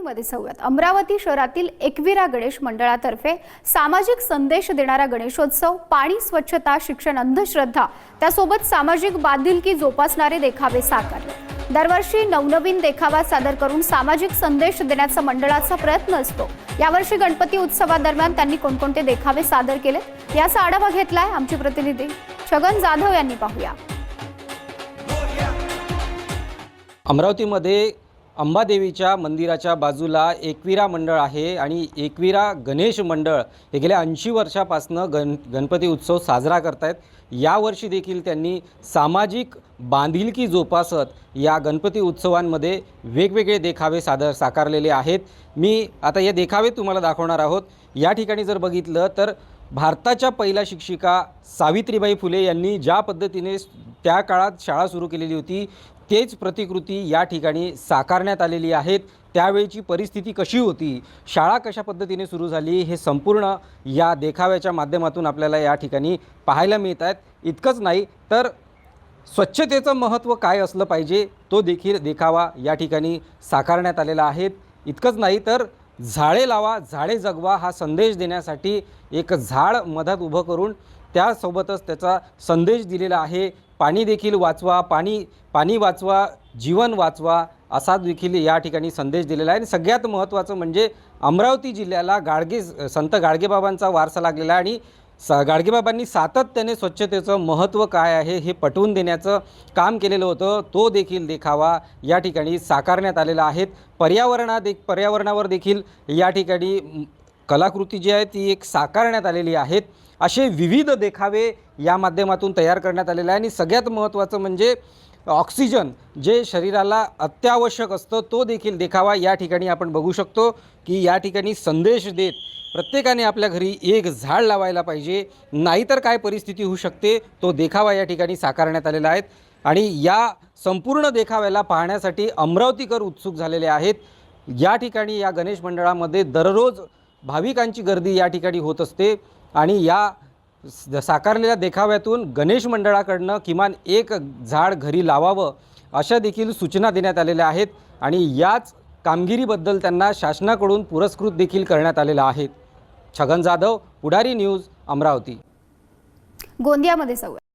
मध्ये जाऊयात। अमरावती शहरातील एकविरा गणेश मंडळातर्फे सामाजिक संदेश देणारा गणेशोत्सव, पाणी, स्वच्छता, शिक्षण, अंधश्रद्धा त्यासोबत सामाजिक बांधिलकी जोपासणारे देखावे साकारले। दरवर्षी नवनवीन देखावा सादर करून सामाजिक संदेश देण्याचा मंडळाचा प्रयत्न असतो। यावर्षी गणपती उत्सवादरम्यान त्यांनी कोणकोणते देखावे सादर केले याचा आढावा घेतलाय आमचे प्रतिनिधी छगन जाधव यांनी। पाहूया। अमरावतीमध्ये अंबादेवीच्या मंदिराच्या बाजूला एकविरा मंडळ आहे आणि एकविरा गणेश मंडळ हे गेल्या 80 वर्षापासून गणपती उत्सव साजरा करतायत। यावर्षी देखील त्यांनी सामाजिक बांधिलकी जोपासत या गणपती उत्सवांमध्ये वेगवेगळे देखावे साकारलेले आहेत। मी आता हे देखावे तुम्हाला दाखवणार आहोत। या ठिकाणी जर बघितलं तर भारताच्या पहिल्या शिक्षिका सावित्रीबाई फुले यांनी ज्या पद्धतीने त्या काळात शाळा सुरू केलेली होती तेच प्रतिकृती या ठिकाणी साकारण्यात आलेली आहेत। त्यावेळची परिस्थिती कशी होती, शाळा कशा पद्धतीने सुरू झाली, हे संपूर्ण या देखाव्याच्या माध्यमातून आपल्याला या ठिकाणी पाहायला मिळत आहेत। इतकंच नाही तर स्वच्छतेचं महत्त्व काय असलं पाहिजे तो देखील देखावा या ठिकाणी साकारण्यात आलेला आहे। इतकंच नाही तर झाडे लावा झाडे जगवा हा संदेश देण्यासाठी एक झाड मधात उभं करून त्यासोबतच त्याचा संदेश दिलेला आहे। पाणी देखील वाचवा, पाणी वाचवा, जीवन वाचवा असा देखील या ठिकाणी संदेश दिलेला आहे। आणि सगळ्यात महत्त्वाचं म्हणजे अमरावती जिल्ह्याला संत गाडगेबाबांचा वारसा लागलेला आहे आणि गाडगेबाबांनी सातत्याने स्वच्छतेचं महत्त्व काय आहे हे पटवून देण्याचं काम केलेलं होतं। तो देखील देखावा या ठिकाणी साकारण्यात आलेला आहे। पर्यावरणावर देखील या ठिकाणी कलाकृती जी आहे ती एक साकारण्यात आलेली आहेत। असे विविध देखावे या माध्यमातून तयार करण्यात आलेले आहे। आणि सगळ्यात महत्त्वाचं म्हणजे ऑक्सिजन जे शरीराला अत्यावश्यक असतं तो देखील देखावा या ठिकाणी आपण बघू शकतो की या ठिकाणी संदेश देत प्रत्येकाने आपल्या घरी एक झाड लावायला पाहिजे, नाहीतर काय परिस्थिती होऊ शकते तो देखावा या ठिकाणी साकारण्यात आलेला आहे। आणि या संपूर्ण देखाव्याला पाहण्यासाठी अमरावतीकर उत्सुक झालेले आहेत। या ठिकाणी या गणेश मंडळामध्ये दररोज भाविकांची गर्दी या ठिकाणी होत असते आणि या साकारलेल्या देखाव्यातून गणेश मंडळाकडनं किमान एक झाड घरी लावावं अशा देखील सूचना देण्यात आलेल्या आहेत। आणि याच कामगिरीबद्दल त्यांना शासनाकडून पुरस्कृत देखील करण्यात आलेला आहे। छगन जाधव, पुढारी न्यूज, अमरावती। गोंदियामध्ये जाऊया।